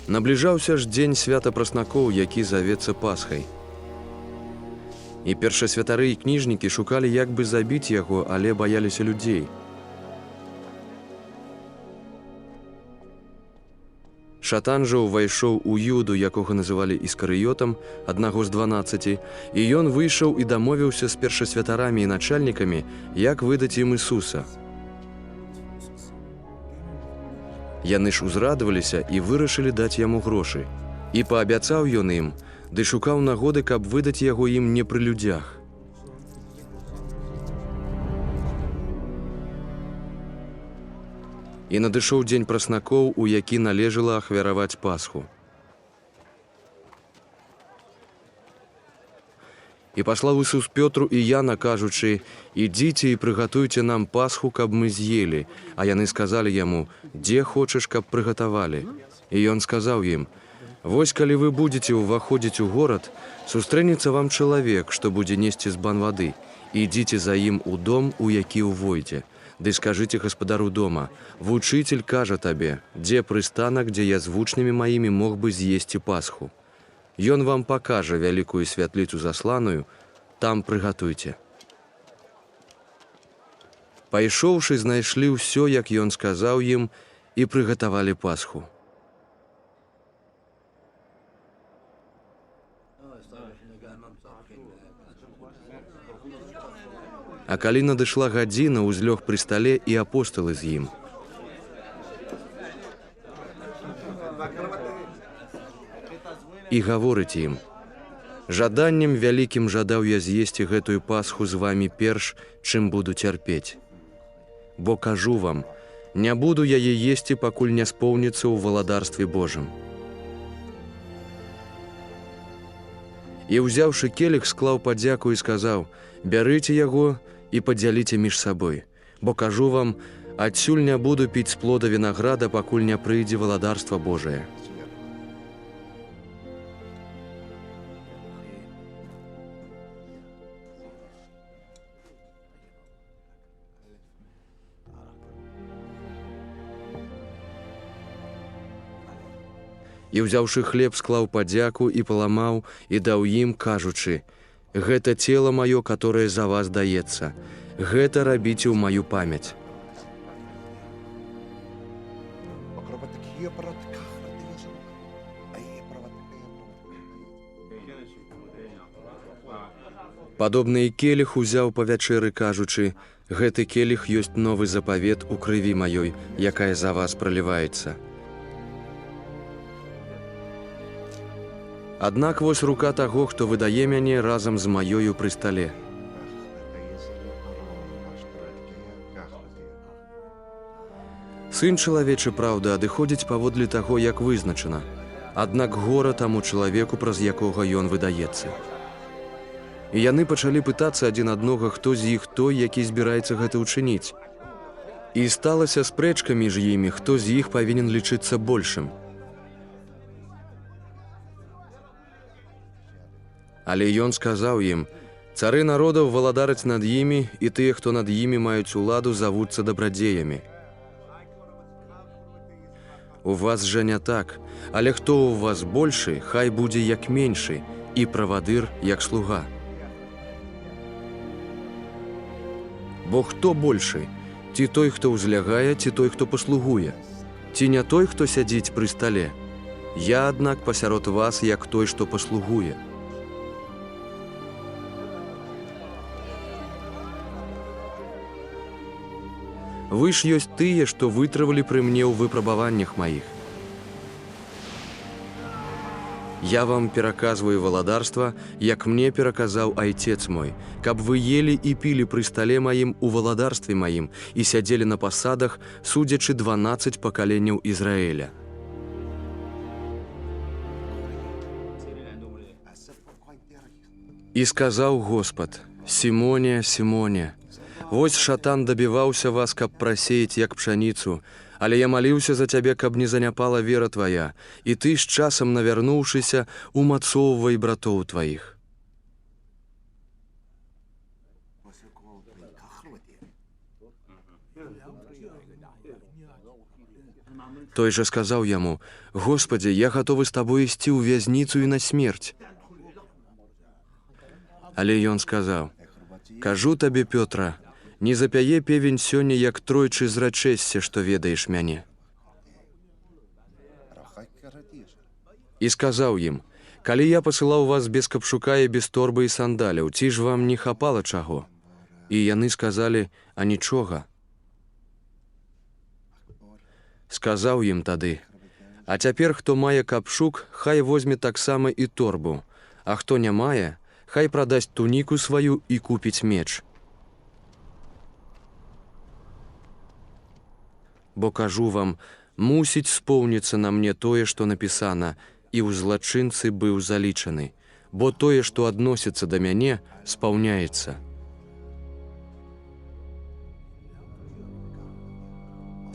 Набліжаўся ж дзень свята праснакоў, які завецца Пасхай. І першасвятары і кніжнікі шукалі, як бы забіць яго, але баяліся людзей. Шатан жа ўвайшоў у Юду, якога называлі Іскарыётам, аднаго з 12, і ён выйшаў і дамовіўся з першасвятарамі і начальнікамі, як выдаць ім Ісуса. Яны ж узрадаваліся і вырашылі даць яму грошы. І паабяцаў ён ім, ды шукаў нагоды, каб выдаць яго ім не пры людзях. І надышоў дзень праснакоў, у які належала ахвяраваць Пасху. І паслаў Ісус Пётру і Яна, кажучы: «Ідзіце і прыгатуйце нам Пасху, каб мы з'елі». А яны сказалі яму: «Дзе хочаш, каб прыгатавалі?» І ён сказаў ім: «Вось калі вы будзеце ўваходзіць у горад, сустрэнецца вам чалавек, што будзе несці збан вады. Ідзіце за ім у дом, у які ўвойдзе. Ды скажыце гаспадару дома: вучыцель кажа табе, дзе прыстанак, дзе я з вучнямі маімі мог бы з'есці Пасху. Ён вам пакажа вялікую святліцу засланую, там прыгатуйце». Пайшоўшы, знайшлі ўсё, як ён сказаў ім, і прыгатавалі Пасху. А калі надышла гадзіна, узлёг пры стале і апосталы з ім. І гаворыць ім: «Жаданнем вялікім жадаў я з'есці гэтую Пасху з вамі перш, чым буду цярпець. Бо кажу вам, не буду яе есці, пакуль не споўніцца ў валадарстве Божым». І, узяўшы келіх, склаў падзяку і сказаў: «Бярыце яго і падзяліце між сабой. Бо кажу вам, адсюль не буду піць з плода вінаграда, пакуль не прыйдзе валадарства Божае». І, ўзяўшы хлеб, склаў падзяку і паламаў, і даў ім, кажучы: «Гэта цела маё, которое за вас даецца. Гэта рабіце ў маю памяць». Падобны і келіх узяў па вячэры, кажучы: «Гэты келіх ёсць новы запавет у крыві маёй, якая за вас праліваецца. Аднак вось рука таго, хто выдае мяне разам з маёю пры стале». Сын чалавечы, праўда, адыходзіць паводле таго, як вызначана. Аднак гора таму чалавеку, праз якога ён выдаецца. І яны пачалі пытацца адзін аднога, хто з іх той, які збіраецца гэта ўчыніць. І сталася спрэчка між імі, хто з іх павінен лічыцца большым. Але ён сказаў ім: «Цары народаў валадараць над імі, і тыя, хто над імі маюць уладу, завуцца дабрадзеямі. У вас жа не так, але хто ў вас большы, хай будзе як меншы, і правадыр як слуга. Бо хто большы? Ці той, хто ўзлягае, ці той, хто паслугуе? Ці не той, хто сядзіць пры стале? Я, аднак, пасярод вас, як той, што паслугуе. Вы ж ёсць тыя, што вытрывалі пры мне ў выпрабаваннях маіх. Я вам пераказваю валадарства, як мне пераказаў айцец мой, каб вы ели і пілі пры стале маім у валадарстве маім і сядзелі на пасадах, судзячы 12 пакаленняў Ізраіля». І сказаў Господ: «Сімоне, Сімоне, вось шатан дабіваўся вас, каб прасеяць, як пшаніцу, але я маліўся за цябе, каб не заняпала вера твая, і ты, з часам навярнуўшыся, умацоўвай братоў тваіх». Той жа сказаў яму: «Господи, я гатовы з табой ісці ў вязніцу і на смерць». Але ён сказаў: «Кажу табе, Пётра, не запяе певень сёння, як тройчы зрачэшся, што ведаеш мяне». І сказаў ім: «Калі я пасылаў вас без капшука і без торбы і сандаляў, ці ж вам не хапала чаго?» І яны сказалі: «А нічога». Сказаў ім тады: «А цяпер, хто мае капшук, хай возьме таксама і торбу, а хто не мае, хай прадасць туніку сваю і купіць меч. Бо кажу вам, мусіць споўніцца на мне тое, што напісана, і ў злачынцы быў залічаны, бо тое, што адносіцца да мяне, спаўняецца».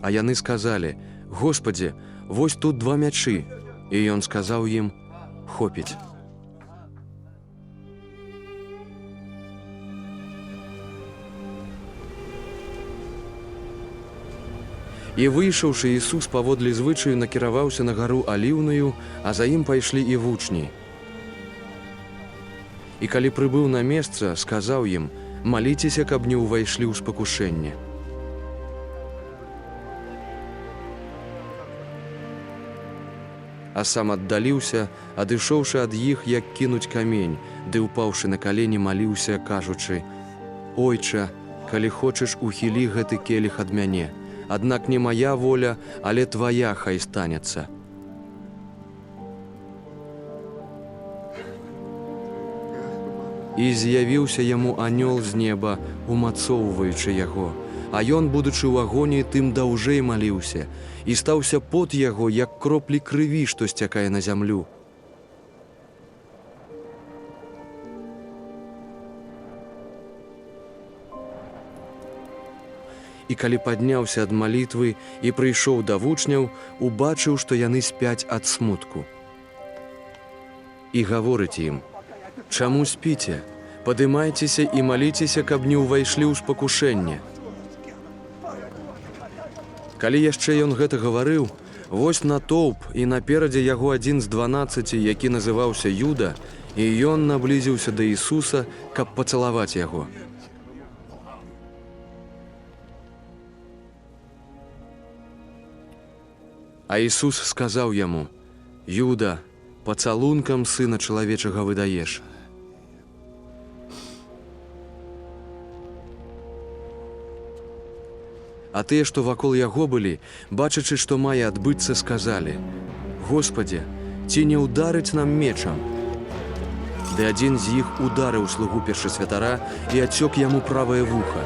А яны сказалі: «Господи, вось тут 2 мячы». І ён сказаў ім: «Хопіць». І выйшаўшы, Ісус паводле звычаю накіраваўся на гару Аліўную, а за ім пайшлі і вучні. І калі прыбыў на месца, сказаў ім: «Маліцеся, каб не ўвайшлі ў спакушэнне». А сам аддаліўся, адышоўшы ад іх, як кінуць камень, ды ўпаўшы на калені маліўся, кажучы: «Ойча, калі хочаш, ухілі гэты келіх ад мяне, аднак не мая воля, але твая хай станецца». І з'явіўся яму анёл з неба, умацоўваючы яго, а ён, будучы ў агоніі, тым даўжэй маліўся, і стаўся пот яго, як кроплі крыві, што сцякае на зямлю. І калі падняўся ад малітвы і прыйшоў да вучняў, убачыў, што яны спяць ад смутку. І гаворыць ім: «Чаму спіце? Падымайцеся і маліцеся, каб не ўвайшлі ў спакушэнне». Калі яшчэ ён гэта гаварыў, вось натоўп, і наперадзе яго адзін з 12, які называўся Юда, і ён наблізіўся да Ісуса, каб пацалаваць яго. А Ісус сказаў яму: «Юда, пацалункам Сына чалавечага выдаеш». А тыя, што вакол яго былі, бачачы, што мае адбыцца, сказалі: «Господи, ці не ўдарыць нам мечам?» Ды адзін з іх ударыў слугу першасвятара і адсёк яму правае вуха.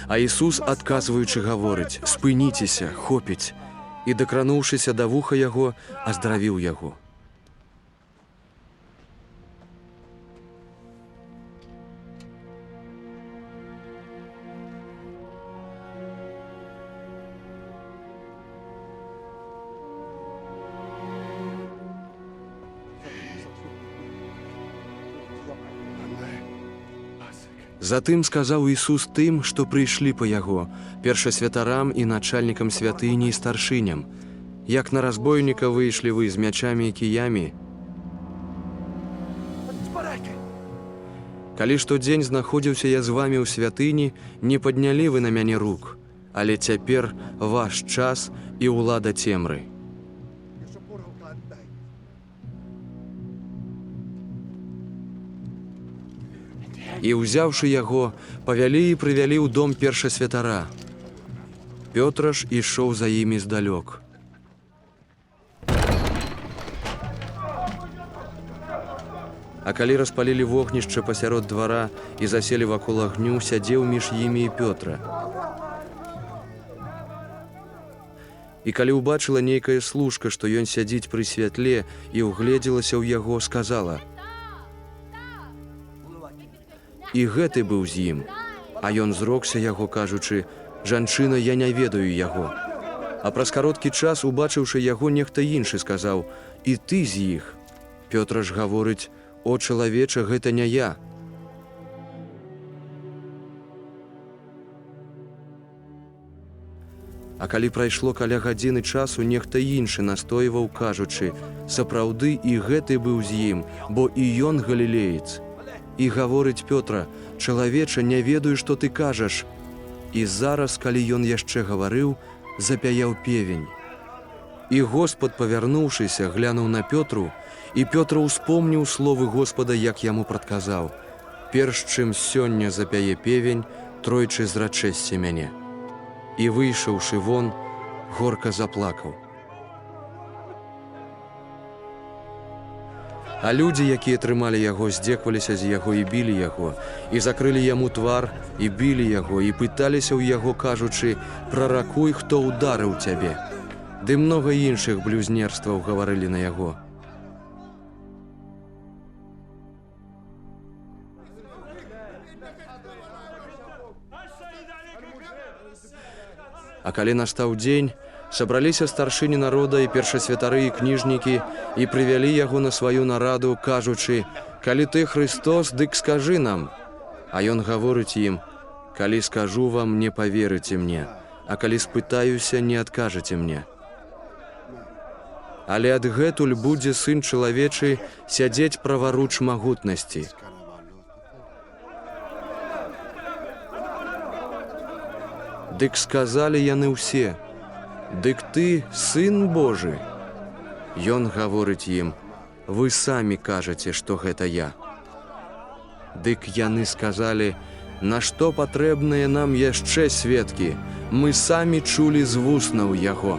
А Ісус, адказваючы, гаворыць: «Спыніцеся, хопіць», і, дакрануўшыся да вуха яго, аздаравіў яго. Затым сказаў Ісус тым, што прыйшлі па яго, першасвятарам і начальнікам святыні і старшыням: «Як на разбойніка выйшлі вы з мячамі і кіямі? Калі штодзень знаходзіўся я з вамі ў святыні, не паднялі вы на мяне рук, але цяпер ваш час і ўлада цемры». І, ўзяўшы яго, павялі і прывялі ў дом першасвятара. Пётр ж ішоў за імі здалёк. А калі распалілі вогнішча пасярод двара і заселі вакол агню, сядзеў між імі і Пётра. І калі ўбачыла нейкая служка, што ён сядзіць пры святле, і ўгледзелася ў яго, сказала: «І гэты быў з ім». А ён зрокся яго, кажучы: «Жанчына, я не ведаю яго». А праз кароткі час, убачыўшы яго, нехта іншы сказаў: «І ты з іх». Пётр ж гаворыць: «О, чалавеча, гэта не я». А калі прайшло каля гадзіны часу, нехта іншы настойваў, кажучы: «Сапраўды і гэты быў з ім, бо і ён галілеец». І гаворыць Пётра: «Чалавеча, не ведаю, што ты кажаш». І зараз, калі ён яшчэ гаварыў, запяяў певень. І Господ, павярнуўшыся, глянуў на Пётру, і Пётр успомніў словы Господа, як яму прадказаў: «Перш чым сёння запяе певень, тройчы зрачэсце мяне». І, выйшаўшы вон, горка заплакаў. А людзі, якія трымалі яго, здзекваліся з яго і білі яго, і закрылі яму твар, і білі яго, і пыталіся ў яго, кажучы: «Праракуй, хто ўдарыў цябе». Ды многа іншых блюзнерстваў гаварылі на яго. А калі настаў дзень, сабраліся старшыні народа і першасвятары і кніжнікі і прывялі яго на сваю нараду, кажучы: «Калі ты Христос, дык скажы нам». А ён гаворыць ім: «Калі скажу вам, не паверыце мне, а калі спытаюся, не адкажаце мне. Але адгэтуль будзе Сын чалавечы сядзець праваруч магутнасці». Дык сказалі яны ўсе: «Дык ты Сын Божы?» Ён гаворыць ім: «Вы самі кажаце, што гэта я». Дык яны сказалі: «Нашто патрэбныя нам яшчэ сведкі? Мы самі чулі з вуснаў яго».